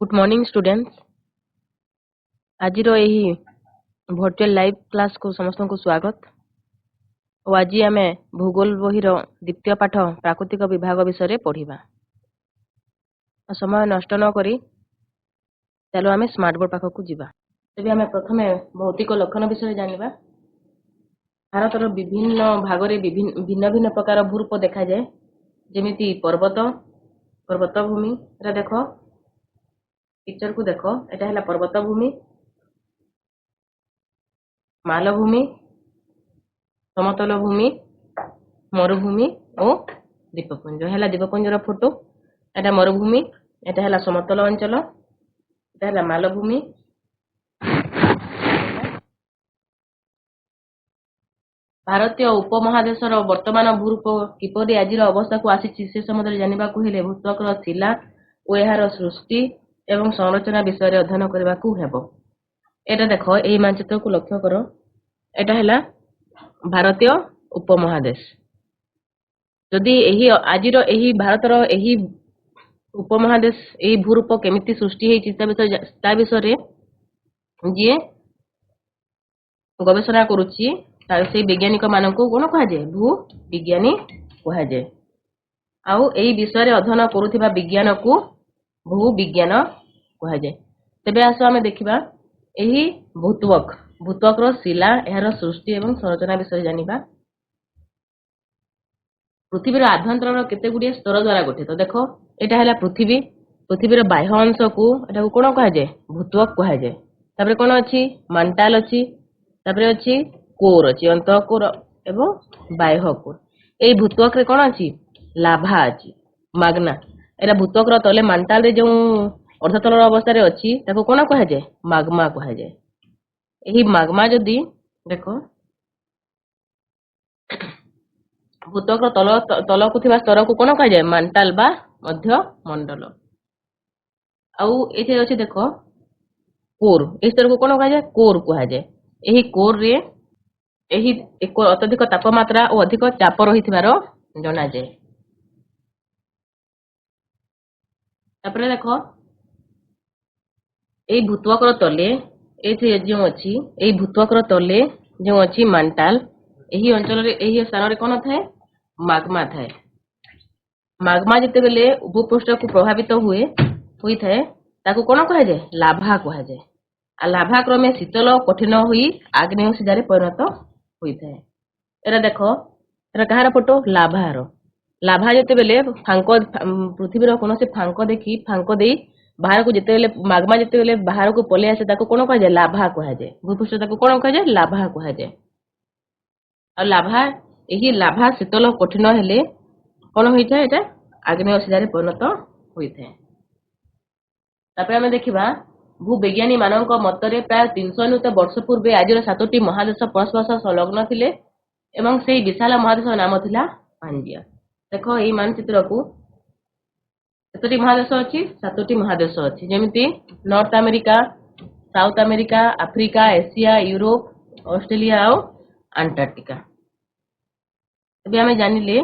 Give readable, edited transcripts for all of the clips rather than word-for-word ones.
Good morning students. आज virtual live class को समस्त को स्वागत। और आज आम भूगोल बहिर द्वितीय पाठ प्राकृतिक विभाग विषय पढ़ा। समय नष्ट न करी चलो आम स्मार्ट बोर्ड पाखक जावा। तेज आम प्रथम भौतिक लक्षण विषय जाना। भारतर विभिन्न भाग में भिन्न भिन्न प्रकार भूरूप देखा जाए, जमीती पर्वत पर्वतभूमि। देख पिक्चर को देख, एटा है पर्वतभूमि, मालभूमि, समतल भूमि, मरुभूमि और द्वीपपुंज। है द्वीपपुंजर फोटो। एटा मरुभूमि, एटा है समतल अंचल, एटा है मालभूमि। भारतीय उपमहादेशर वर्तमान भूरूप किपरि आज अवस्था को आसी से सम्बन्ध जानवा भूत्वकर शिला और यार सृष्टि एवं संरचना विषय अध्ययन करने को हेबो। एटा देख यही मानचित्र को लक्ष्य कर, एटा है भारतीय उपमहादेश। जदि यही आज भारतर यही उपमहादेश यही भूरूप केमिति सृष्टि होता विषय जी गवेषणा करुच्ची से वैज्ञानिक मान को कौन कह जाए, भू विज्ञानी कह जाए। आउ यही विषय अध्ययन करुवा विज्ञान को भू विज्ञान कह जाए। तेबे आस आम देखा यही भूत्वकर शिला यार सृष्टि एवं संरचना विषय जानिबा। पृथ्वीर आभ्यंतर केते गुड़िए स्तर द्वारा गठित। देख एटा है पृथ्वी, पृथ्वीर बाह्य अंश को एटा कौन कह जाए, भूत्वक कह जाए। तापर कौन अच्छी मांटाल अच्छी, तापर अच्छी कोर अच्छी, अंतःकोर एवं बाह्य कोर। यही भूत्वक रे कौन अच्छी लाभा अच्छी, माग्ना। एटा भूत्वकर तले मांटाल रे जो अर्धतल अवस्था रे अच्छी ताको कौन कह जाए, माग्मा कह जाए। यही माग्मा जदि देख भूत्वकर तल को थिबा स्तर को कौन कह जाए, मांटाल बा मध्य मंडल। आउ एथे अछि देख कोर, ए स्तर को कौन कह जाए, कोर कह जाए। यही कोर रे यही एक अत्यधिक तापमात्रा और अधिक चाप रहिथिबार जना जाए। तापर देख यही भूत्वकर तले एथे जो अछि, यही भूत्वकर तले जो अछि मांटाल, यही अंचल रे यही स्थान रे कोन थाए, माग्मा थाए। माग्मा जते बेले भूपृष्ठ को प्रभावित हुई थाए ताको कोन कह जाए, लाभा कह जाए। आ लाभा क्रमे शीतल कठिन हुई आग्नेय शिलारे परिणत हुई थाए। एरा देख एरा कहार फोटो, लाभार। लाभा जते बेले फांक पृथ्वीर कौन से फांक देखी फांक दे बाहर को जिते माग्मा जिते बेले बाहर को पले आसे ताको कोन कह जाए, लाभा कह जाए। भूपृष्ठ ताको कोन कह जाए, लाभा कह जाए। और लाभा यही लाभा शीतल कठिन हेले कौन होता है, एटा आग्नेय शिलारे परिणत होता है। तापर आमे देखिबा भूवैज्ञानी मानक मतरे प्राय 300 नियुत वर्ष पूर्वे आज 7टी महादेश परस्पर सह संलग्न थिले एवं से विशाल महादेश नाम थिला पांजिया। देख यही मानचित्र को 7टी महादेश अच्छी, 7टी महादेश अच्छी, जमीती North America, South America, Africa, Asia, Europe, Australia और अंटार्कटिका। तबे आमे जानिले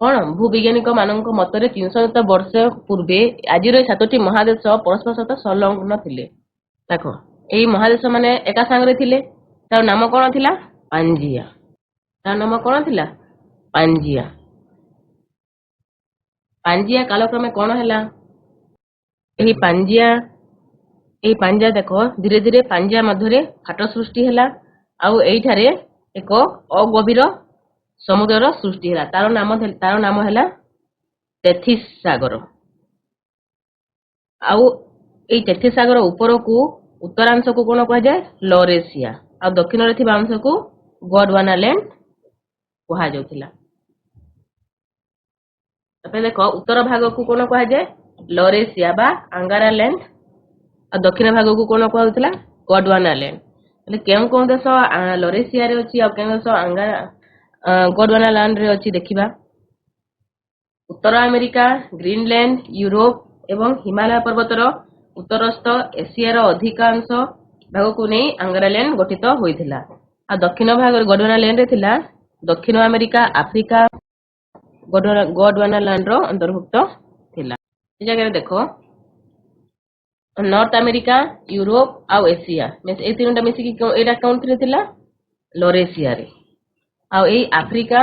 कौन भूवैज्ञानिक मानक मतरे 300 वर्ष पूर्वे आज 7टी महादेश परस्पर सहित संलग्न थिले। देख यही महादेश माने एका सांगरे थिले, तार नाम कौन थिला, पांजिया। तार नाम कौन थिला, पांजिया। पांजिया कालक्रमे कौन हैला, यही पांजिया देख धीरे धीरे पांजिया मध्य फाट सृष्टि हैला। आउ एठारे एक अगभीर समुद्र सृष्टि है। तार नाम है तेथिस सागर। आउ ए तेथिस सागर ऊपर को उत्तरांश को कौन कह जाए, लॉरेशिया। आ दक्षिण रे थिबा अंश को गोंडवाना लैंड कहा जाउथिला। तबे देखो उत्तर भाग को कौन कह जाए, लॉरेशिया बा अंगारा लैंड। आ दक्षिण भाग को कौन कहउथिला, गोंडवाना लैंड। એટલે કેમ કોણ દેଶ લરેશિયા રે ଅଛି ଆଉ କେଉଁ ଦେଶ गोंडवाना लैंड रे अछि देखिबा। उत्तर अमेरिका, ग्रीनलैंड, यूरोप एवं हिमालय पर्वतर उत्तरस्थ एशियार अधिकांश भाग को नहीं आंग्रालैंड गठित होइथिला। आ दक्षिण भाग गोंडवाना लैंड रे थिला दक्षिण अमेरिका, आफ्रिका गोंडवाना लैंड रो अंतर्भुक्त थिला। ए जगह देखो नॉर्थ अमेरिका यूरोप आउ एशिया ए तीनटा मिसिकी एटा काउंट्री थिला लोरेशिया रे आउ A Africa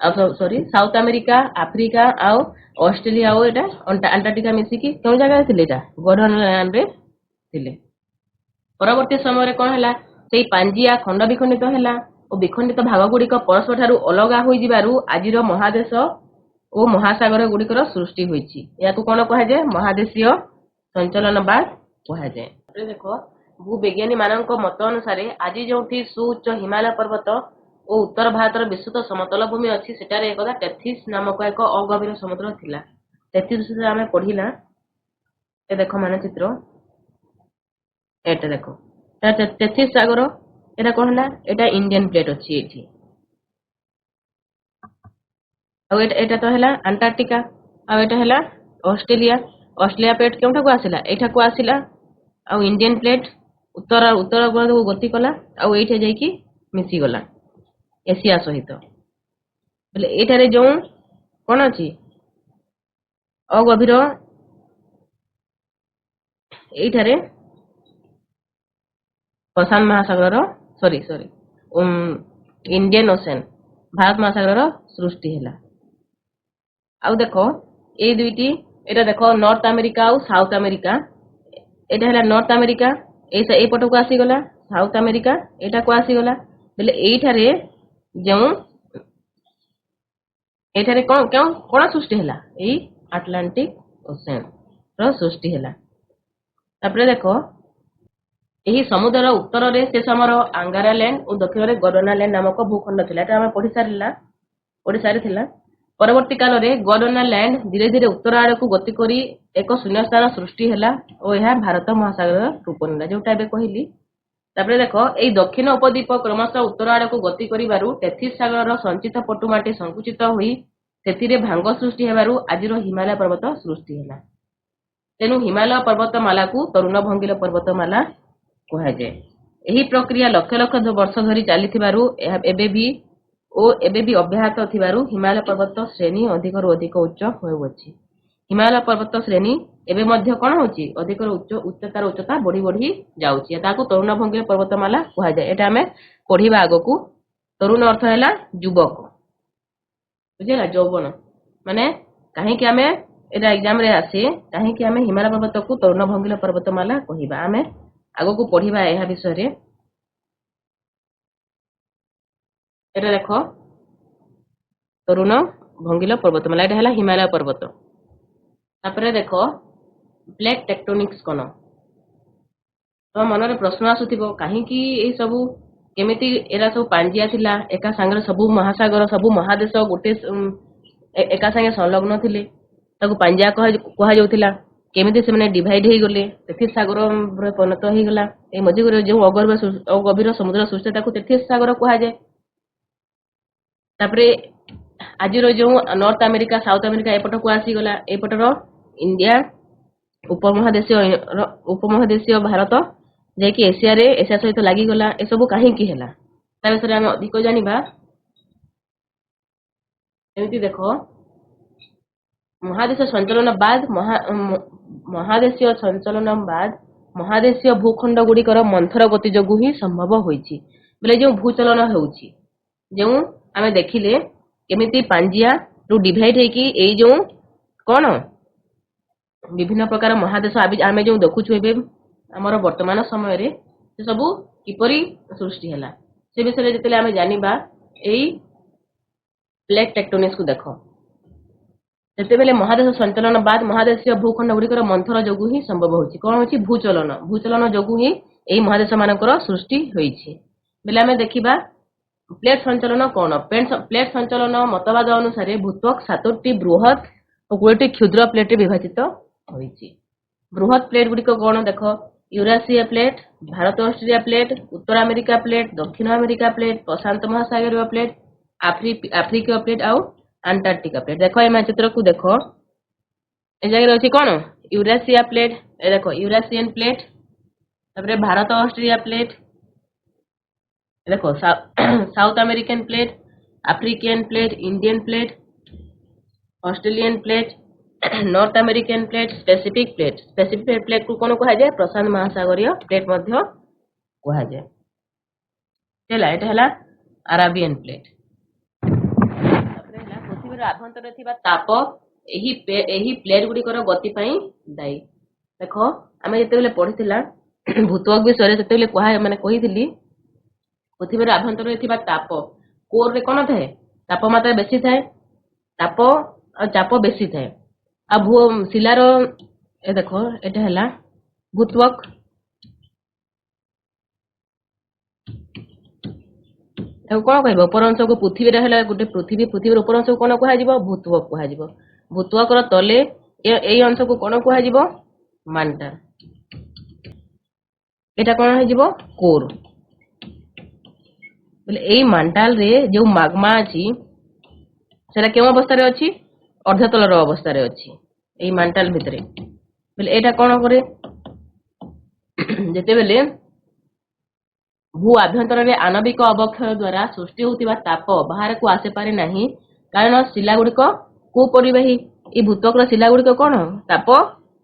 sorry south America Africa आउ ऑस्ट्रेलिया आउ एटा अंटार्कटिका मिसिकी कोन जगह थिले एटा गोडनलैंड रे थिले परवर्ती समय रे कोन हला सेई पांजिया खंड विखंडित हला ओ विखंडित भाग गुड़िक परस्पर ठारू अलगा होई जिबारु आजिर महादेश ओ महासागर गुड़िकर सृष्टि होईछि याकू कोन कहा जाय महादेशीय संचलनवाद कहा जाय देखो भूविज्ञानी मानक मत अनुसार आज जो सुउच्च हिमालय पर्वत और उत्तर भारतर विस्तृत समतल भूमि अच्छी सेटारे एकदा टेथिस नामक एक अगभीर समुद्र थिला टेथिस आम पढ़िला ए देखो मानचित्र एटा देखो टेथिस सागर एटा कौन है एटा इंडियन प्लेट अच्छी एठी एटा तो है अंटार्कटिका आटा है ऑस्ट्रेलिया ऑस्ट्रेलिया प्लेट केउठा को आसिला एठा को आसिला आ इंडियन प्लेट उत्तर उत्तर गोलार्ध को गति कला आ एठा जाईकी मिसी गला एशिया सहित बोले एठारे जो कौन अच्छी अगभीर एठारे प्रशांत महासागर सॉरी इंडियन ओशन भारत महासागर सृष्टि है आउ देखो ये दुईटी एटा देखो नॉर्थ अमेरिका और साउथ अमेरिका एटा है नॉर्थ अमेरिका ए पट को आसीगला साउथ अमेरिका एटा को आसीगला बोले एठारे जो एठारे कौन क्यों कौन सृष्टि है यही आटलांटिक ओशन सृष्टि है तापर देखो यही समुद्र उत्तर रे से समर आंगारालैंड और दक्षिण रे गोडनालैंड नामक भूखंड थिला एटा हम पढ़ी सारी थिला परवर्ती काल रे गोडनालैंड धीरे धीरे उत्तर आड़ को गति करी एक शून्य स्थान सृष्टि है और यह भारत महासागर रूप नेला जोटा एबे कहली तापर देखो एई दक्षिण उपद्वीप क्रमशः उत्तर आड़ को गति करिबारु टेथिस सागर संचित पटुमाटी संकुचित होई सेतिरे भांग सृष्टि हेबारु आजिर हिमालय पर्वत सृष्टि हैला तेनु हिमालय पर्वतमाला को तरुणभंगीर पर्वतमाला कहा जाए यही प्रक्रिया लक्ष लक्ष वर्ष धरी चली एबे भी अब्याहत थिबारु हिमालय पर्वत श्रेणी अधिक अधिक उच्च होउछि हिमालय पर्वत श्रेणी एबे मध्य कोन होछि अधिक उच्च उच्चतार उच्चता बढ़ी बढ़ी जाउछि ताको तरुणभंगीर पर्वतमाला कहा जाए एटा हमें पढ़िबा आगो को तरुण अर्थ हैला युवक बुझिला यौवन माने काहे कि हमें एटा एग्जाम रे आसे काहे कि हमें हिमालय पर्वत को तरुणभंगीर पर्वतमाला कहिबा हमें आगो को पढ़िबा एहा विषय रे एटा देखो तरुण भंगील पर्वतमाला एटा हैला हिमालय पर्वत तापरे देखो प्लेट टेक्टोनिक्स कोन तो मन रे प्रश्न आसुथिबो काहे कि ए सब केमिति एरा सब पांजिया थिला एका संगे सब महासागर सब महादेश गोटे एका संगे संलग्न थिले ताको पांजिया कहा जाउथिला केमिति से डिवाइड हो गले तेथिस सागर परिणत हो गला ए मझी जो अगभीर समुद्र सृष्टि ताको तेथिस सागर कहा जाए तापरे आज जो नॉर्थ अमेरिका साउथ अमेरिका एपट को आसीगला एपटर इंडिया उपमहादेशीय भारत जेकि एशिया सहित लगी गला ए सब कहीं है विषय आम अधिक जानिबा एमती देखो महादेश संचलन बाद महादेशीय संचलन बाद महादेशीय भूखंड गुड़िकर मंथर गति जोगु ही संभव होइछि बोले जो भूचलन होउछि जो आमे देखिले केमिति पांजिया रु डिवाइड हेकी ए जो कोन विभिन्न प्रकार महादेश आमे जो देखुछु एबे हमर वर्तमान समय रे से सब किपरि सृष्टि हैला से विषय जतले आमे जानिबा एई प्लेट टेक्टोनिक्स को देखो सेतेबेले महादेश संचलन बाद महादेशीय भूखंड गुड़िकर मंथर जोगु ही संभव होछि कोन होछि भूचलन जोगु ही एई महादेश मानकर सृष्टि होइछि बेले आमे देखिबा प्लेट संचलन कोन प्लेट संचलन मतवाद अनुसार भूत्वक 7टी बृहत और 20टी क्षुद्र प्लेट विभाजित होइछि बृहत प्लेट गुड़िक कोन देखो यूरासिया प्लेट भारत ऑस्ट्रेलिया प्लेट उत्तर अमेरिका प्लेट दक्षिण अमेरिका प्लेट प्रशांत महासागरीय प्लेट आफ्रिकीय प्लेट आउ अंटार्कटिका प्लेट देखो ए चित्र को देखो ए जगह अछि कोन यूरासिया प्लेट ए देखो यूरासियन प्लेट तापर भारत ऑस्ट्रेलिया प्लेट देखो south American plate African plate Indian plate Australian plate north American plate specific plate को कौन कह जाए प्रशांत महासागरीय प्लेट मध्य कह जाए चला एटा हला अराबियन प्लेट पृथ्वीर आभ्यंतर थिबा ताप एही प्लेट गुड़िकर गति पई दायी देख आम जिते पढ़ी भूत्वक विषय से कह मैंने कही पृथ्वीर आभ्यंतर थिबा ताप कोर रे कौन थाए तापमात्रा बेसी थाए ताप और चाप बेसी थाए अब शिलार ए देख एटा हला भूत्वक कौन कह उपर अंश को पृथ्वी है गोटे पृथ्वी उपर अंश को कौन कह भूत्वक कह भूत्वक तले यही अंश को कौन कह मांटाल एटा कौन हो कोर यही मांटाल रे जो माग्मा अच्छी सेटा क्यों अवस्था रे अच्छी अर्धतलर अवस्था रे अच्छी यही मांटाल भितर एटा कौन करे जेते बेले भू आभ्यंतर रे आणविक अवक्षय द्वारा सृष्टि होतिबा ताप बाहर को आसे पारे नहीं कारण शिला गुड़िक कुपरिबाही ये भूत्वक शिला गुड़िक कौन ताप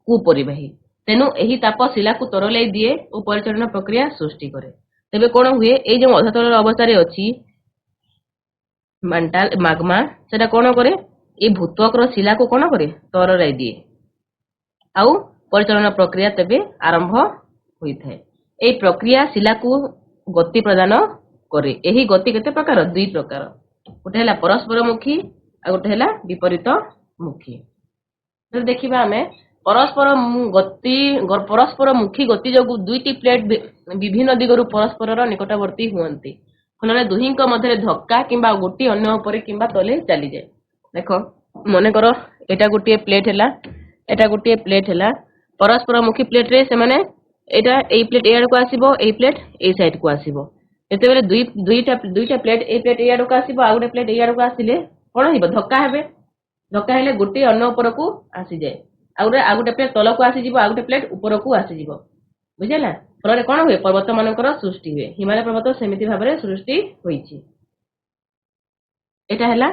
कुपरिबाही तेणु यही ताप शिला को तरल दिए और परिचालन प्रक्रिया सृष्टि करे तेबे कौन हुए ये जो अधतल अवस्था रे अच्छी मांटाल माग्मा सेटा कौन करे ये भूत्वक शिला को कौन करे तरल दिए आउ परिचालन प्रक्रिया तेबे आरंभ होता है ये प्रक्रिया शिला को गति प्रदान करे यही गति केते प्रकार दुई प्रकार गोटे है परस्पर मुखी आ गोटे है विपरीत मुखी तो देखिबा हमें परस्पर मुखी गति जो दुईटी प्लेट विभिन्न दिगरु परस्पर निकटवर्ती हुअंती फल दुही मध्य धक्का किंबा गोटी अन्य उपर किंबा तले चली जाए देख मन कर एटा गोटे प्लेट है परस्पर मुखी प्लेट रे से माने एटा ए प्लेट एआड को आसीबो ए प्लेट ए साइड को आसीबो एते बेले दुईटा प्लेट ए प्लेट एआड को आसीबो आ गोटे प्लेट एआड को आसीले कोन हिबो धक्का हेले गोटे अन्य ऊपर को आसी जाए आ गोटे प्लेट तल को आसी जिवो आ गोटे प्लेट ऊपर को आसी जिवो बुझिला फल कोन हुए पर्वत मानकर सृष्टि हुए हिमालय पर्वत सेमिति भाबरे सृष्टि होईछि एटा हला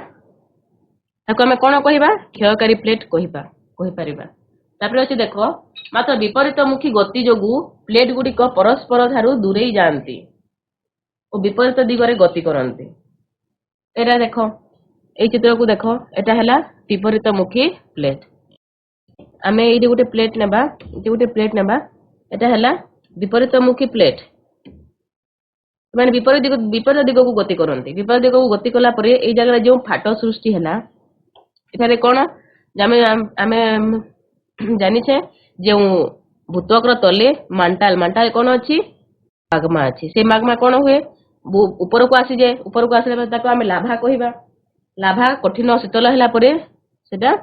ताको हमें कोन कहिबा क्षयकारी प्लेट कहि परिबा तापर अछि देखो मात्र विपरीत मुखी गति जोगु प्लेट गुड़िक परस्पर ठारू दूरे जाती और विपरीत दिगरे गति करती एटा देख ए चित्र को देख एटा हला विपरीत मुखी प्लेट आमे एडी गोटे प्लेट नेबा एटा हला विपरीत मुखी प्लेट माने विपरीत दिग को गति करती विपरीत दिग को गति कला परे ए जगह जो फाट सृष्टि हला एठारे कोन आमे जानिछे जो भूत्वक तले मांटाल कौन अच्छी माग्मा अच्छी से माग्मा कौन हुए ऊपर को आसी जाए ऊपर को आसला ताको आमे लाभा कहबा लाभा कठिन शीतल हैला परे सेटा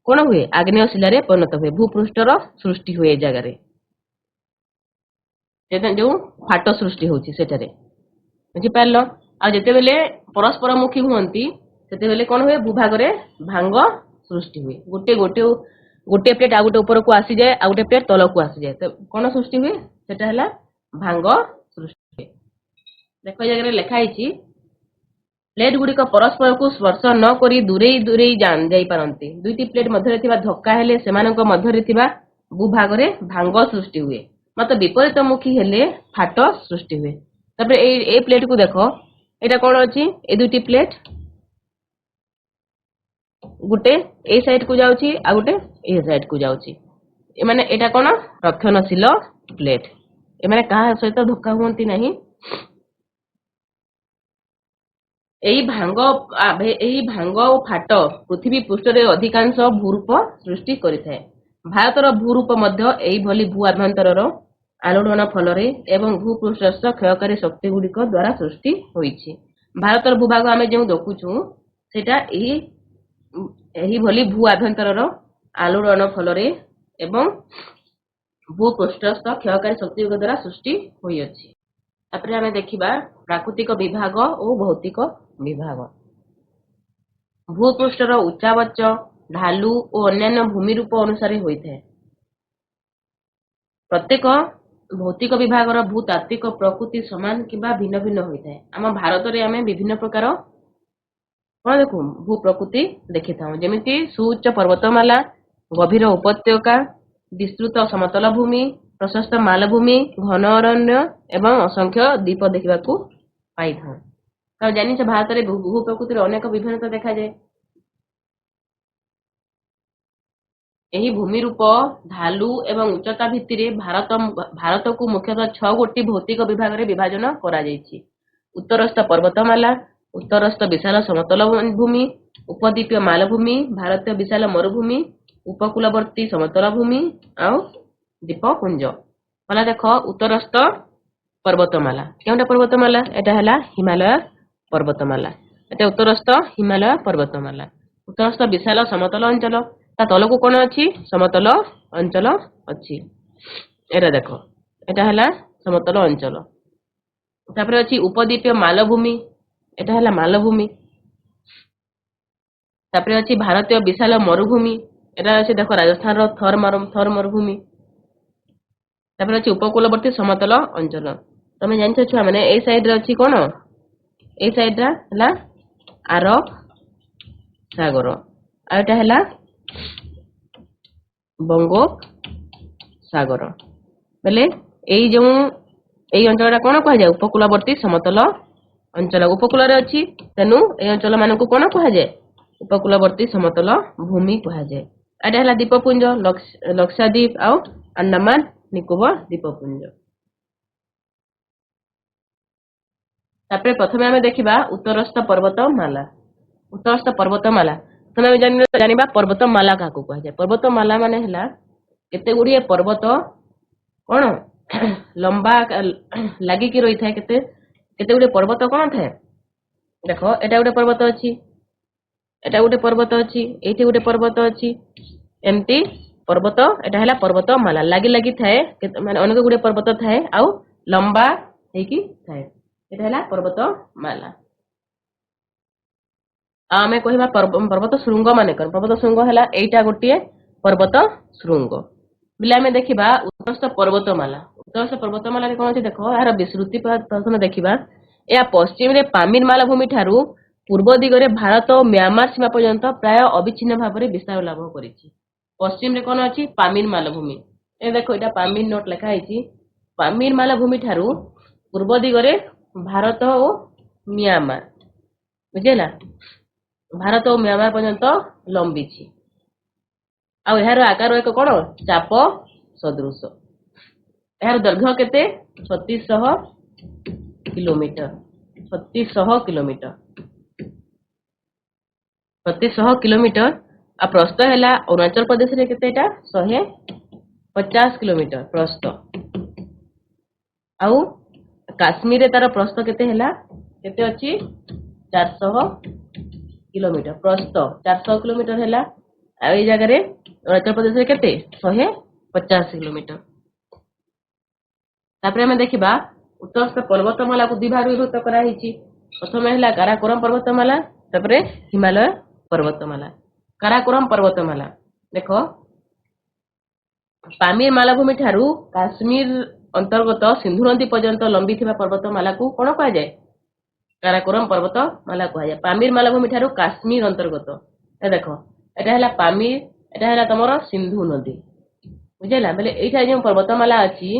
कौन हुए आग्नेय शिला रे परिणत हुए भूपृष्ठर सृष्टि हुए जगह रे जेते जो फाट सृष्टि होची सेटारे बुझी पारलो आ जेते बेले परस्पर मुखी हुंती सेते बेले कौन हुए भूभाग रे भांग सृष्टि हुए गोटे प्लेट आ गोटे ऊपर को आसी जाए आ गोटे प्लेट तल को आसी जाए तो कौन सृष्टि हुए सेटा हला भांग सृष्टि देखो जगह लिखा है प्लेट गुड़िक परस्पर को स्पर्श न करी दूरे जाई पारंती दुईटी प्लेट मध्य थिबा धक्का हेले सेमानक मध्य थिबा भूभाग रे भांग सृष्टि हुए मत विपरीत मुखी हेले फाट सृष्टि हुए तापर ए प्लेट को देखो एटा कौन अछि ए दुईटी प्लेट गोटे ए साइड को जाउची आ गोटे ए साइड को जाउची ए माने एटा कोन रक्षणशील प्लेट ए माने कहा सहित धक्का हुंती नहीं एही भांग और फाट पृथ्वी पृष्ठ रे अधिकांश भूरूप सृष्टि करिथाय भारतर भूरूप मध्य एही भली भू आभ्यंतरर आलोड़न फल रे एवं भूपृष्ठस्थ क्षयकारी शक्ति गुड़िक द्वारा सृष्टि होईछि भारतर भूभाग आमे जे देखुछु सेटा एही भली भू आभ्यंतरर आलोड़न फल रे एवं भूपृष्ठस्थ क्षयकारी शक्ति द्वारा सृष्टि होई अछि तापर आमे देखिबा प्राकृतिक विभाग और भौतिक विभाग भूपृष्ठर उच्चावच ढालू और अन्य भूमि रूप अनुसार होइथे प्रत्येक भौतिक विभाग भूतात्विक प्रकृति समान किंबा भिन्न भिन्न होइथे आम भारत रे आमे विभिन्न प्रकार कौन देखू भू प्रकृति देखि था जमी सुउच्च पर्वतमाला ଗଭୀର ଉପତ୍ୟକା, ବିସ୍ତୃତ ସମତଳ ଭୂମି, ପ୍ରଶସ୍ତ ମାଳଭୂମି, ଘନ ଅରଣ୍ୟ ଏବଂ ଅସଂଖ୍ୟ ଦ୍ୱୀପ ଦେଖିବାକୁ ପାଇଥାଉ। ତ ଜାଣିଛ ଭାରତରେ ଭୂ ପ୍ରକୃତିର ଅନେକ ବିଭିନ୍ନତା ଦେଖାଯାଏ। ଏହି ଭୂମି ରୂପ, ଢାଲୁ ଏବଂ ଉଚ୍ଚତା ଭିତ୍ତିରେ ଭାରତକୁ ମୁଖ୍ୟତଃ 6 ଗୋଟି ଭୌତିକ ବିଭାଗରେ ବିଭାଜନ କରାଯାଇଛି। ଉତ୍ତରସ୍ଥ ପର୍ବତମାଲା, ଉତ୍ତରସ୍ଥ ବିଶାଳ ସମତଳ ଭୂମି, ଉପଦ୍ୱୀପୀୟ ମାଳଭୂମି, ଭାରତୀୟ ବିଶାଳ ମରୁଭୂମି, ଉପକୂଳବର୍ତ୍ତୀ ସମତଳ ଭୂମି ଆଉ ଦ୍ୱୀପପୁଞ୍ଜ। ହେଲା ଦେଖ ଉତ୍ତରସ୍ଥ ପର୍ବତମାଲା। କେଉଁଟା ପର୍ବତମାଲା? ଏଟା ହେଲା ହିମାଳୟ ପର୍ବତମାଲା। ଏଟା ଉତ୍ତରସ୍ଥ ହିମାଳୟ ପର୍ବତମାଲା। ଉତ୍ତରସ୍ଥ ବିଶାଳ ସମତଳ ଅଞ୍ଚଳ, ତା ତଳକୁ କଣ ଅଛି? ସମତଳ ଅଞ୍ଚଳ ଅଛି। ଏଟା ଦେଖ, ଏଟା ହେଲା ସମତଳ ଅଞ୍ଚଳ। ତାପରେ ଅଛି ଉପଦ୍ୱୀପୀୟ ମାଳଭୂମି, ଏଟା ହେଲା ମାଳଭୂମି। ତାପରେ ଅଛି ଭାରତୀୟ ବିଶାଳ ମରୁଭୂମି, ଏଟା ଅଛି ଦେଖ ରାଜସ୍ଥାନର ଥର ମରୁଭୂମି। ତାପରେ ଅଛି ଉପକୂଳବର୍ତ୍ତୀ ସମତଳ ଅଞ୍ଚଳ। ତମେ ଜାଣିଛ ଛୁଆ ମାନେ ଏଇ ସାଇଡରେ ଅଛି କଣ? ଏଇ ସାଇଡଟା ହେଲା ଆରବ ସାଗର, ଆଉ ଏଟା ହେଲା ବଙ୍ଗୋପସାଗର। ବେଲେ ଏଇ ଅଞ୍ଚଳଟା କଣ କୁହାଯାଏ? ଉପକୂଳବର୍ତ୍ତୀ ସମତଳ ଅଞ୍ଚଳ। ଉପକୂଳରେ ଅଛି, ତେଣୁ এই ଅଞ୍ଚଳ ମାନଙ୍କୁ କଣ କୁହାଯାଏ? ଉପକୂଳବର୍ତ୍ତୀ ସମତଳ ଭୂମି କୁହାଯାଏ। ଏଟା ହେଲା ଦ୍ୱୀପପୁଞ୍ଜ, ଲକ୍ଷାଦ୍ୱୀପ ଆଉ ଆଣ୍ଡାମାନ ନିକୋବର ଦ୍ୱୀପପୁଞ୍ଜ। ତାପରେ ପ୍ରଥମେ ଆମେ ଦେଖିବା ଉତ୍ତରସ୍ଥ ପର୍ବତମାଲା। ଉତ୍ତରସ୍ଥ ପର୍ବତମାଲା ପ୍ରଥମେ ଆମେ ଜାଣିବା ପର୍ବତମାଲା କାହାକୁ କୁହାଯାଏ। ପର୍ବତମାଲା ମାନେ ହେଲା କେତେ ଗୁଡ଼ିଏ ପର୍ବତ କଣ ଲମ୍ବା ଲାଗିକି ରହିଥାଏ। କେତେ ଗୁଡ଼ିଏ ପର୍ବତ କଣ ଥାଏ? ଦେଖ ଏଟା ଗୋଟେ ପର୍ବତ ଅଛି, ଏଟା ଗୋଟେ ପର୍ବତ ଅଛି, ଏଇଠି ଗୋଟେ ପର୍ବତ ଅଛି, ଏମିତି ପର୍ବତ। ଏଟା ହେଲା ପର୍ବତମାଲା, ଲାଗି ଲାଗି ଥାଏ, ମାନେ ଅନେକ ଗୁଡ଼ିଏ ପର୍ବତ ଥାଏ ଆଉ ଲମ୍ବା ହେଇକି ଥାଏ। ଏଟା ହେଲା ପର୍ବତମାଲା। ଆଉ ଆମେ କହିବା ପର୍ବତ ଶୃଙ୍ଗ ମାନେ କଣ? ପର୍ବତ ଶୃଙ୍ଗ ହେଲା ଏଇଟା ଗୋଟିଏ ପର୍ବତ ଶୃଙ୍ଗ। ବୋଲେ ଆମେ ଦେଖିବା ଉତ୍ତରସ୍ଥ ପର୍ବତମାଲା। ଉତ୍ତରସ୍ଥ ପର୍ବତମାଲାରେ କଣ ଅଛି ଦେଖ, ଏହାର ବିସ୍ତୃତି ପ୍ରଥମେ ଦେଖିବା। ଏହା ପଶ୍ଚିମରେ ପାମିର ମାଳଭୂମି ଠାରୁ ପୂର୍ବ ଦିଗରେ ଭାରତ ଓ ମ୍ୟାମାର ସୀମା ପର୍ଯ୍ୟନ୍ତ ପ୍ରାୟ ଅବିଚ୍ଛିନ୍ନ ଭାବରେ ବିସ୍ତାର ଲାଭ କରିଛି। ପଶ୍ଚିମରେ କଣ ଅଛି? ପାମିର ମାଳଭୂମି। ଏ ଦେଖ ଏଇଟା ପାମିର ନୋଟ ଲେଖା ହେଇଛି। ପାମିର ମାଳଭୂମି ଠାରୁ ପୂର୍ବ ଦିଗରେ ଭାରତ ଓ ମ୍ୟାମାର, ବୁଝିଲା, ଭାରତ ଓ ମ୍ୟାମାର ପର୍ଯ୍ୟନ୍ତ ଲମ୍ବିଛି। ଆଉ ଏହାର ଆକାର ଏକ କଣ? ଚାପ ସଦୃଶ। ଏହାର ଦୈର୍ଘ୍ୟ କେତେ? 3600 କିଲୋମିଟର। 3600 କିଲୋମିଟର। 3600 କିଲୋମିଟର। ଆଉ ପ୍ରସ୍ଥ ହେଲା ଅରୁଣାଚଳ ପ୍ରଦେଶରେ କେତେ? ଏଟା 150 କିଲୋମିଟର ପ୍ରସ୍ଥ। ଆଉ କାଶ୍ମୀରରେ ତାର ପ୍ରସ୍ଥ କେତେ ହେଲା? କେତେ ଅଛି? 400 କିଲୋମିଟର ପ୍ରସ୍ଥ। 400 କିଲୋମିଟର ହେଲା। ଆଉ ଏଇ ଜାଗାରେ ଅରୁଣାଚଳ ପ୍ରଦେଶରେ କେତେ? 150 କିଲୋମିଟର। ତାପରେ ଆମେ ଦେଖିବା ଉତ୍ତରସ୍ଥ ପର୍ବତମାଲାକୁ ଦୁଇ ଭାଗରେ ବିଭକ୍ତ କରାଯାଇଛି। ପ୍ରଥମେ ହେଲା କାରାକୋରମ ପର୍ବତମାଲା, ତାପରେ ହିମାଳୟ ପର୍ବତମାଲା। କାରାକୋରମ ପର୍ବତମାଲା ଦେଖ, ପାମିର ମାଳଭୂମି ଠାରୁ କାଶ୍ମୀର ଅନ୍ତର୍ଗତ ସିନ୍ଧୁ ନଦୀ ପର୍ଯ୍ୟନ୍ତ ଲମ୍ବିଥିବା ପର୍ବତମାଲାକୁ କଣ କୁହାଯାଏ? କାରାକୋରମ ପର୍ବତମାଲା କୁହାଯାଏ। ପାମିର ମାଳଭୂମି ଠାରୁ କାଶ୍ମୀର ଅନ୍ତର୍ଗତ। ଦେଖ ଏଟା ହେଲା ପାମିର, ଏଟା ହେଲା ତମର ସିନ୍ଧୁ ନଦୀ, ବୁଝିଲା। ବେଲେ ଏଇଟା ଯେଉଁ ପର୍ବତମାଲା ଅଛି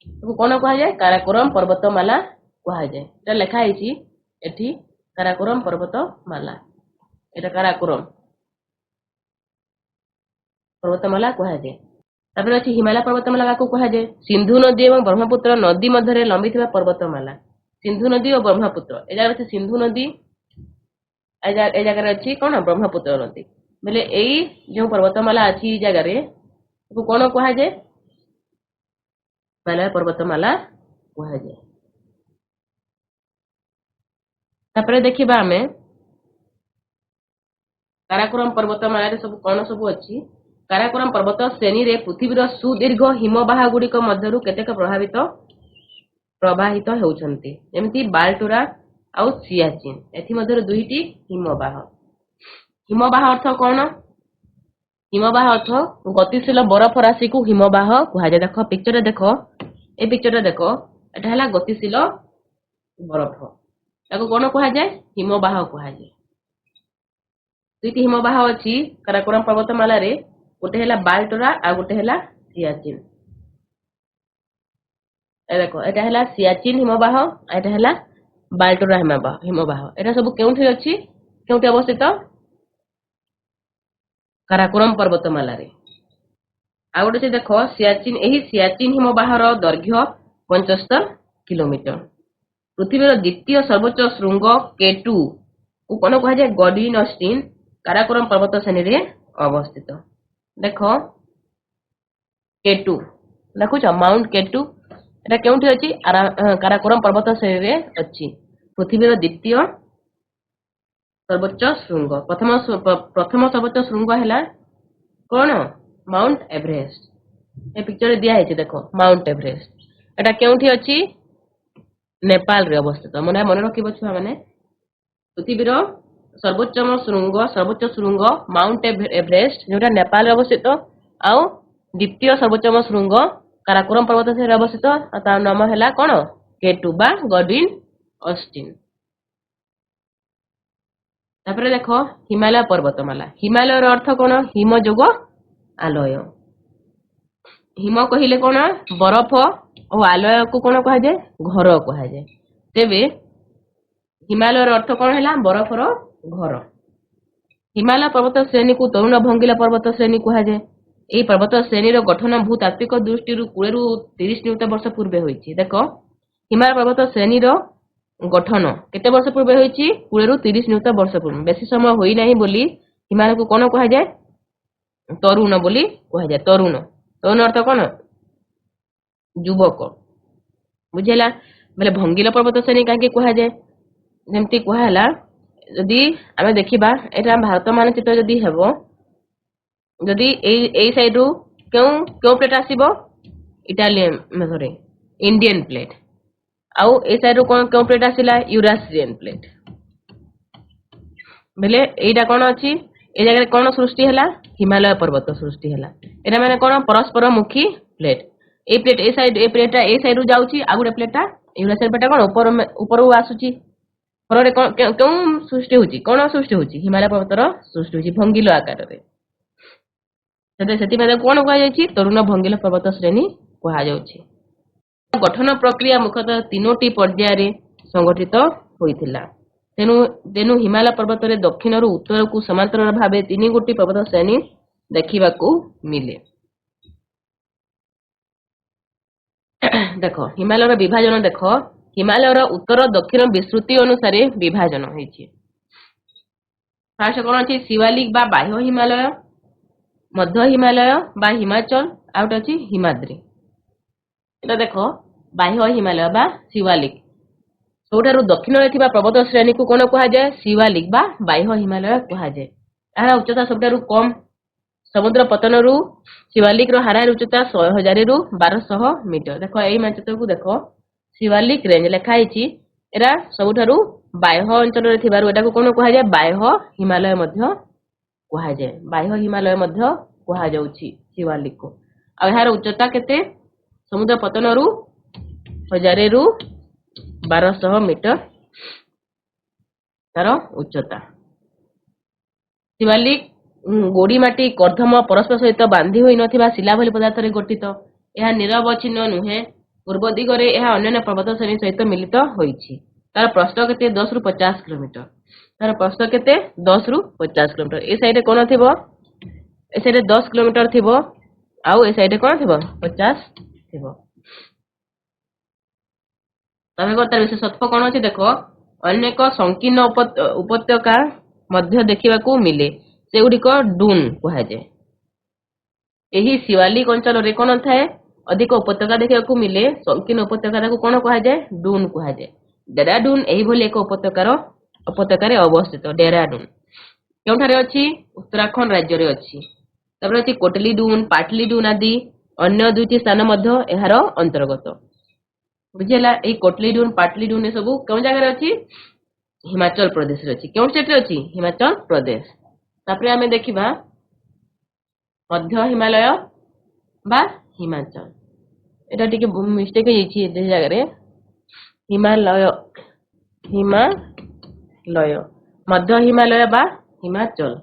ତାକୁ କଣ କୁହାଯାଏ? କାରାକୋରମ ପର୍ବତମାଲା କୁହାଯାଏ। ଏଟା ଲେଖା ହେଇଛି ଏଠି କାରାକୋରମ ପର୍ବତମାଲା। ଏଟା କାରାକୋରମ ପର୍ବତମାଲା କୁହାଯାଏ। ତାପରେ ଅଛି ହିମାଳୟ ପର୍ବତମାଲା କାହାକୁ କୁହାଯାଏ? ସିନ୍ଧୁ ନଦୀ ଏବଂ ବ୍ରହ୍ମପୁତ୍ର ନଦୀ ମଧ୍ୟରେ ଲମ୍ବିଥିବା ପର୍ବତମାଲା। ସିନ୍ଧୁ ନଦୀ ଓ ବ୍ରହ୍ମପୁତ୍ର, ଏ ଜାଗାରେ ଅଛି ସିନ୍ଧୁ ନଦୀ, ଏ ଜାଗାରେ ଅଛି କଣ? ବ୍ରହ୍ମପୁତ୍ର ନଦୀ। ବୋଲେ ଏଇ ଯେଉଁ ପର୍ବତମାଲା ଅଛି ଏଇ ଜାଗାରେ ତାକୁ କଣ କୁହାଯାଏ? ହିମାଳୟ ପର୍ବତମାଲା କୁହାଯାଏ। ତାପରେ ଦେଖିବା ଆମେ କାରାକୋରମ ପର୍ବତମାଳାରେ ସବୁ କଣ ସବୁ ଅଛି। କାରାକୋରମ ପର୍ବତ ଶ୍ରେଣୀରେ ପୃଥିବୀର ସୁଦୀର୍ଘ ହିମବାହ ଗୁଡିକ ମଧ୍ୟରୁ କେତେକ ପ୍ରବାହିତ ହେଉଛନ୍ତି, ଯେମିତି ବାଲଟୋରା ଆଉ ସିଆଚିନ। ଏଥିମଧ୍ୟରୁ ଦୁଇଟି ହିମବାହ। ହିମବାହ ଅର୍ଥ କଣ? ହିମବାହ ଅର୍ଥ ଗତିଶୀଳ ବରଫ ରାଶିକୁ ହିମବାହ କୁହାଯାଏ। ଦେଖ ପିକ୍ଚରରେ ଦେଖ, ଏ ପିକ୍ଚରରେ ଦେଖ, ଏଟା ହେଲା ଗତିଶୀଳ ବରଫ, ତାକୁ କଣ କୁହାଯାଏ? ହିମବାହ କୁହାଯାଏ। ଦୁଇଟି ହିମବାହ ଅଛି କାରାକୋରମ ପର୍ବତମାଳାରେ। गोटे है बाल्टोरा आ गोटे है सियाचिन। देखो एटा है सियाचिन हिमबाह, एटा है बाल्टोरा हिमबाह। एटा सब केउठी अछि, केउठी अवस्थित? काराकोरम पर्वतमाला रे। आ गोटे देखो सियाचिन, एही सियाचिन हिमबाहर दैर्घ्य 75 किलोमीटर। पृथ्वीर द्वितीय सर्वोच्च श्रृंग K2 को कौन कह जाए? गॉडविन ऑस्टिन काराकोरम पर्वत श्रेणी रे अवस्थित। देखो K2 देखुछ माउंट K2 एटा केउठी अछि? काराकोरम पर्वत श्रेणी रे अछि। पृथ्वीर द्वितीय सर्वोच्च श्रृंग, प्रथम सर्वोच्च श्रृंग है कौन? Mount Everest. ए पिक्चर दिया है देखो माउंट एवरेस्ट एटा केउठी अछि? नेपाल रे अवस्थित। मन रखिब छुआ माने पृथ्वीर सर्वोच्च श्रृंग माउंट एवरेस्ट जोटा नेपाल रे अवस्थित। आउ द्वितीय सर्वोच्च श्रृंग काराकोरम पर्वत श्रेणी रे अवस्थित। तार नाम है कौन? K2 बा गॉडविन ऑस्टिन। तापर देखो हिमालय पर्वतमाला। हिमालय रो अर्थ कौन? हिम जोग आलय। हिम कहिले कौन? बरफ और आलय को कौन कह जाए? घर कह जाए। तेबे हिमालय अर्थ कौन है? बरफर घर। हिमालय पर्वत श्रेणी को तरुण भंगिला पर्वत श्रेणी कह जाए। यही पर्वत श्रेणी गठन भूतात्विक दृष्टि 20 रु 30 नियुत वर्ष पूर्वे होइछि। देखो हिमालय पर्वत श्रेणी गठन केते वर्ष पूर्वे होइछि? 20 रु 30 नियुत वर्ष पूर्वे। बेसी समय होई नाही बोली हिमालय को कौन कह जाए? तरुण बोली कह जाए। तरुण तरुण अर्थ कौन? युवक। बुझेला बोले भंगिला पर्वत श्रेणी काहे कह जाए? जेमती कहला जदि आमे देखिबा एटा भारत मानचित्र जदि हेबो, जदि एई साइड रु क्यों प्लेट आसीबो? Italian sorry Indian plate. आउ ए साइड रु क्यों प्लेट आसिला? यूरासियन प्लेट। बेले एटा कोन अछि? ए जगह कोन सृष्टि हला? हिमालय पर्वत सृष्टि हला। एटा माने कोन? परस्पर मुखी प्लेट। ए प्लेट ए प्लेटा ए साइड रु जाउची, आ गुडे प्लेटा यूरासियन प्लेटा कोन ऊपर आसुची। फररे क्यों सृष्टि होची? कोन सृष्टि होची? हिमालय पर्वतर सृष्टि होची भंगिल आकार रे। सेति में कोन कहा जायछि? तरुण भंगिल पर्वत श्रेणी कहा जाउछि। गठन प्रक्रिया मुख्यतः तीनोटी पर्याय रे संगठित होइथिला। तेनु हिमालय पर्वत रे दक्षिण रु उत्तर को समांतर भाबे 3 गोटी पर्वत श्रेणी देखिबाकू मिले। देखो हिमालय विभाजन। देखो हिमालय उत्तर दक्षिण विस्तृति अनुसार विभाजन होइछि। फास्ट कोन अछि? शिवालिक बा बाह्य हिमालय, मध्य हिमालय बा हिमाचल, आउट अछि हिमाद्री। एटा देखो बाह्य हिमालय बा शिवालिक। सबठारु दक्षिण रे थिबा पर्वत श्रेणी को कोन कहा जाए? शिवालिक बा बाह्य हिमालय कहा जाए। एहा उच्चता सबठारु कम। समुद्र पतन रु शिवालिक रो हारार उच्चता 100,000 रु 1200 मीटर। देखो एई मानचित्र को देखो शिवालिक रेंज लिखा हिची। एरा सबठारु बाह्य अंचल रे थिबारु एटा को कोन कहा जाए? बाह्य हिमालय मध्य कहा जाए। बाह्य हिमालय मध्य कहा जाउची शिवालिक को। आ एहार उच्चता केते? समुद्र पतन रु 1000 रु 1200 मीटर तार उच्चता। शिवालिक गोड़ी माटी कर्दम परस्पर सहित बांधी होई नथिबा शिला भली पदार्थ रे गठित। एहा निरवच्छिन्न नुहे। पूर्व दिगरे एहा अन्य पर्वत श्रेणी सहित मिलित होईछि। तार प्रस्थ केते? 10 रु 50 किलोमीटर। तार प्रस्थ केते? 10 रु 50 किलोमीटर। ए साइड कोन थिबो? ए साइड 10 किलोमीटर थिबो, आउ ए साइड कोन थिबो? 50 थिबो। तमे तार विशेषत्व कोन अछि? देखो अनेक संकीर्ण उपत्यका मध्य देखिबाकू मिले। सेगुड़िक डून कहा जाए। यही शिवालिक अंचल रे कोन थाए? अधिक उपत्यका देखिबाकू मिले। संकीर्ण उपत्यका को कोन कहा जाए? डून कहा जाए। डेराडून एही भली एक उपत्यका रे अवस्थित। डेराडून केउठारे अछि? उत्तराखंड राज्य रे अछि। तबरे अछि कोटली डून, पाटली डून आदि अन्य दुईटी स्थान मध्य एहार अंतर्गत। बुझेला एही कोटली डून, पाटली डून ए सब कोन जगह रे अछि? हिमाचल प्रदेश रे अछि। केउन स्टेट रे अछि? हिमाचल प्रदेश। तापरे हमें देखिबा मध्य हिमालय बा हिमाचल। एटा टिके मिस्टेक हे छी ए जगह रे। हिमालय मध्य हिमालय बा हिमाचल।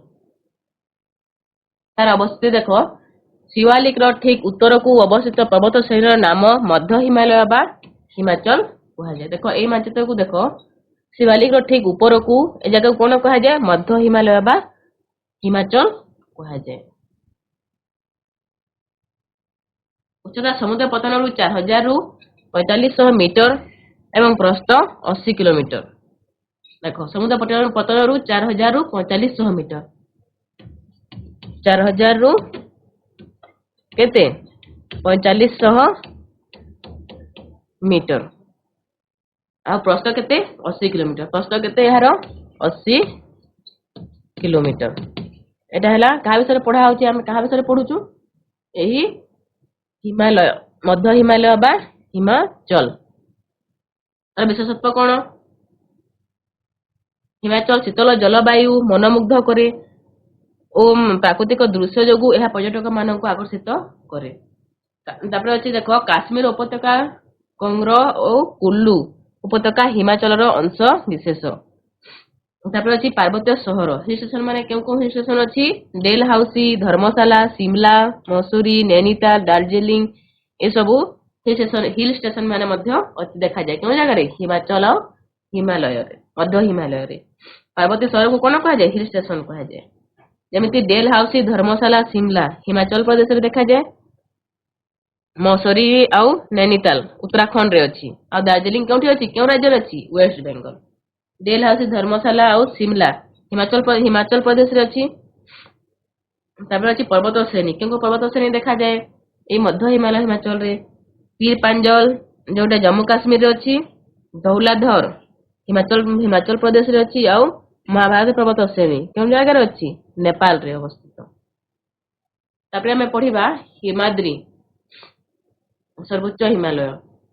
ତାର ଅବସ୍ଥିତି ଦେଖ ଶିୱାଲିକର ଠିକ ଉତ୍ତରକୁ ଅବସ୍ଥିତ ପର୍ବତ ଶ୍ରେଣୀର ନାମ ମଧ୍ୟ ହିମାଳୟ ବା ହିମାଚଳ କୁହାଯାଏ। ଦେଖ ଏଇ ମାନଚିତ୍ରକୁ ଦେଖ ଶିୱାଲିକର ଠିକ ଉପରକୁ ଏ ଜାଗାକୁ କଣ କୁହାଯାଏ? ମଧ୍ୟ ହିମାଳୟ ବା ହିମାଚଳ କୁହାଯାଏ। ଉଚ୍ଚତା ସମୁଦ୍ର ପତନରୁ 4000 ରୁ 4500 ମିଟର ଏବଂ ପ୍ରସ୍ଥ 80 କିଲୋମିଟର। ଦେଖ ସମୁଦ୍ର ପତନରୁ 4000 ରୁ 4500 ମିଟର, 4000 ରୁ କେତେ 4500 ମିଟର ଆଉ ପ୍ରସ୍ଥ କେତେ 80 କିଲୋମିଟର। ପ୍ରସ୍ଥ କେତେ ଏହାର 80 କିଲୋମିଟର। ଏଟା ହେଲା କାହା ବିଷୟରେ ପଢା ହଉଛି? ଆମେ କାହା ବିଷୟରେ ପଢୁଛୁ? ଏହି ହିମାଳୟ ମଧ୍ୟ ହିମାଳୟ ବା ହିମାଚଳ। ତାର ବିଶେଷତ୍ବ କଣ? ହିମାଚଳ ଶୀତଳ ଜଳବାୟୁ ମନମୁଗ୍ଧ କରେ ଓ ପ୍ରାକୃତିକ ଦୃଶ୍ୟ ଯୋଗୁଁ ଏହା ପର୍ଯ୍ୟଟକ ମାନଙ୍କୁ ଆକର୍ଷିତ କରେ। ତାପରେ ଅଛି ଦେଖ କାଶ୍ମୀର ଉପତ୍ୟକା, କଙ୍ଗ୍ର ଓ କୁଲ୍ଲୁ ଉପତ୍ୟକା ହିମାଚଳର ଅଂଶ ବିଶେଷ। ତାପରେ ଅଛି ପାର୍ବତ୍ୟ ସହର ହିଲ ଷ୍ଟେସନ ମାନେ କେଉଁ କେଉଁ ହିଲ ଷ୍ଟେସନ ଅଛି? ଡେଲହାଉସି, ଧର୍ମଶାଳା, ସିମଲା, ମସୁରୀ, ନୈନିତାଲ, ଦାର୍ଜିଲିଂ ଏସବୁ ହିଲ ଷ୍ଟେସନ ମାନେ ମଧ୍ୟ ଦେଖାଯାଏ। କେଉଁ ଜାଗାରେ? ହିମାଚଳ ହିମାଳୟରେ ମଧ୍ୟ ହିମାଳୟରେ। ପାର୍ବତ୍ୟ ସହରକୁ କଣ କୁହାଯାଏ? ହିଲ ଷ୍ଟେସନ କୁହାଯାଏ। ଯେମିତି ଡେଲହାଉସି, ଧର୍ମଶାଳା, ସିମଲା ହିମାଚଳ ପ୍ରଦେଶରେ ଦେଖାଯାଏ। ମସୁରୀ ଆଉ ନୈନିତାଲ ଉତ୍ତରାଖଣ୍ଡରେ ଅଛି। ଆଉ ଦାର୍ଜିଲିଂ କେଉଁଠି ଅଛି? କେଉଁ ରାଜ୍ୟରେ ଅଛି? ୱେଷ୍ଟ ବେଙ୍ଗଲ। ଡେଲହାଉସି, ଧର୍ମଶାଳା ଆଉ ସିମଲା ହିମାଚଳ ପ୍ରଦେଶରେ ଅଛି। ତାପରେ ଅଛି ପର୍ବତ ଶ୍ରେଣୀ। କେଉଁ ପର୍ବତ ଶ୍ରେଣୀ ଦେଖାଯାଏ? ଏଇ ମଧ୍ୟ ହିମାଚଳରେ। ପୀର ପାଞ୍ଜଲ ଯୋଉଟା ଜମ୍ମୁ କାଶ୍ମୀରରେ ଅଛି। ଧୌଲାଧର ହିମାଚଳ ପ୍ରଦେଶରେ ଅଛି। ଆଉ ମହାଭାରତ ପର୍ବତ ଶ୍ରେଣୀ କେଉଁ ଜାଗାରେ ଅଛି? ନେପାଳରେ ଅବସ୍ଥିତ। ତାପରେ ଆମେ ପଢିବା ହିମାଦ୍ରି ସର୍ବୋଚ୍ଚ ହିମାଳୟ।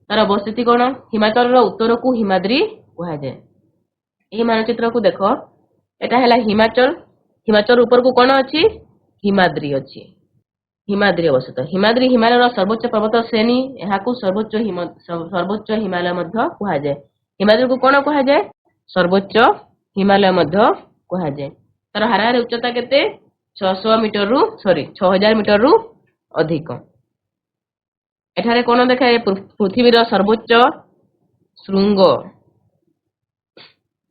ତାର ଅବସ୍ଥିତି କଣ? ହିମାଚଳର ଉତ୍ତରକୁ ହିମାଦ୍ରି କୁହାଯାଏ। ଏହି ମାନଚିତ୍ରକୁ ଦେଖ ଏଟା ହେଲା ହିମାଚଳ। ହିମାଚଳ ଉପରକୁ କଣ ଅଛି? ହିମାଦ୍ରି ଅଛି। ହିମାଦ୍ରି ଅବସ୍ଥିତ। ହିମାଦ୍ରି ହିମାଳୟର ସର୍ବୋଚ୍ଚ ପର୍ବତ ଶ୍ରେଣୀ। ଏହାକୁ ସର୍ବୋଚ୍ଚ ହିମାଳୟ ମଧ୍ୟ କୁହାଯାଏ। ହିମାଦ୍ରିକୁ କଣ କୁହାଯାଏ? ସର୍ବୋଚ୍ଚ ହିମାଳୟ ମଧ୍ୟ କୁହାଯାଏ। ତାର ହାରାହାରି ଉଚ୍ଚତା କେତେ? 6000 ମିଟରରୁ ଅଧିକ। ଏଠାରେ କଣ ଦେଖାଏ? ପୃଥିବୀର ସର୍ବୋଚ୍ଚ ଶୃଙ୍ଗ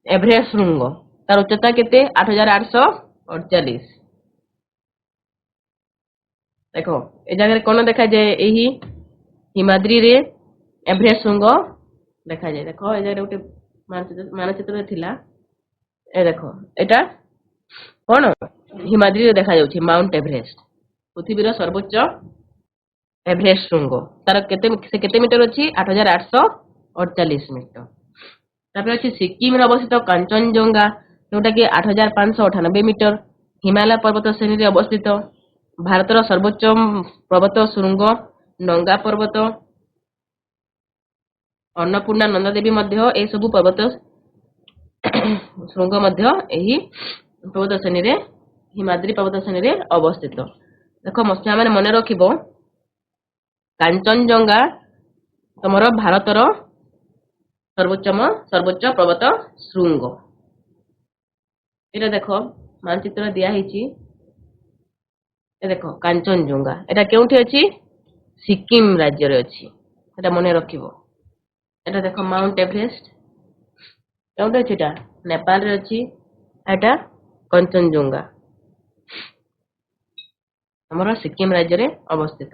ଏଭରେଷ୍ଟ ଶୃଙ୍ଗ। ତାର ଉଚ୍ଚତା କେତେ? 8848। ଦେଖ ଏ ଜାଗାରେ କଣ ଦେଖାଯାଏ? ଏହି ହିମାଦ୍ରିରେ ଏଭରେଷ୍ଟ ଶୃଙ୍ଗ ଦେଖାଯାଏ। ଦେଖ ଏ ଜାଗାରେ ଗୋଟେ ମାନଚିତ୍ରରେ ଥିଲା। ଏ ଦେଖ ଏଟା କଣ? ହିମାଦ୍ରିରେ ଦେଖାଯାଉଛି ମାଉଣ୍ଟ ଏଭରେଷ୍ଟ। ପୃଥିବୀର ସର୍ବୋଚ୍ଚ ଏଭରେଷ୍ଟ ଶୃଙ୍ଗ। ତାର କେତେ ମିଟର ଅଛି? 8848 ମିଟର। ତାପରେ ଅଛି ସିକିମରେ ଅବସ୍ଥିତ କାଞ୍ଚନଜଙ୍ଗା ଯୋଉଟା କି 8598 ମିଟର ହିମାଳୟ ପର୍ବତ ଶ୍ରେଣୀରେ ଅବସ୍ଥିତ। ଭାରତର ସର୍ବୋଚ୍ଚ ପର୍ବତ ଶୃଙ୍ଗ ନଙ୍ଗା ପର୍ବତ, ଅନ୍ନପୂର୍ଣ୍ଣା, ନନ୍ଦା ଦେବୀ ମଧ୍ୟ ଏହି ସବୁ ପର୍ବତ ଶୃଙ୍ଗ ମଧ୍ୟ ଏହି ପର୍ବତ ଶ୍ରେଣୀରେ ହିମାଦ୍ରି ପର୍ବତ ଶ୍ରେଣୀରେ ଅବସ୍ଥିତ। ଦେଖ ମାନେ ମନେ ରଖିବ କାଞ୍ଚନଜଙ୍ଗା ତମର ଭାରତର ସର୍ବୋଚ୍ଚ ପର୍ବତ ଶୃଙ୍ଗ। ଏଟା ଦେଖ ମାନଚିତ୍ର ଦିଆ ହେଇଛି। ଦେଖ କାଞ୍ଚନଜଙ୍ଗା ଏଟା କେଉଁଠି ଅଛି? ସିକିମ ରାଜ୍ୟରେ ଅଛି। ଏଟା ମନେ ରଖିବ। ଏଟା ଦେଖ ମାଉଣ୍ଟ ଏଭରେଷ୍ଟ କେଉଁଠି ଅଛି? ଏଟା ନେପାଳରେ ଅଛି। ଏଟା କାଞ୍ଚନଜଙ୍ଗା ଆମର ସିକିମ ରାଜ୍ୟରେ ଅବସ୍ଥିତ।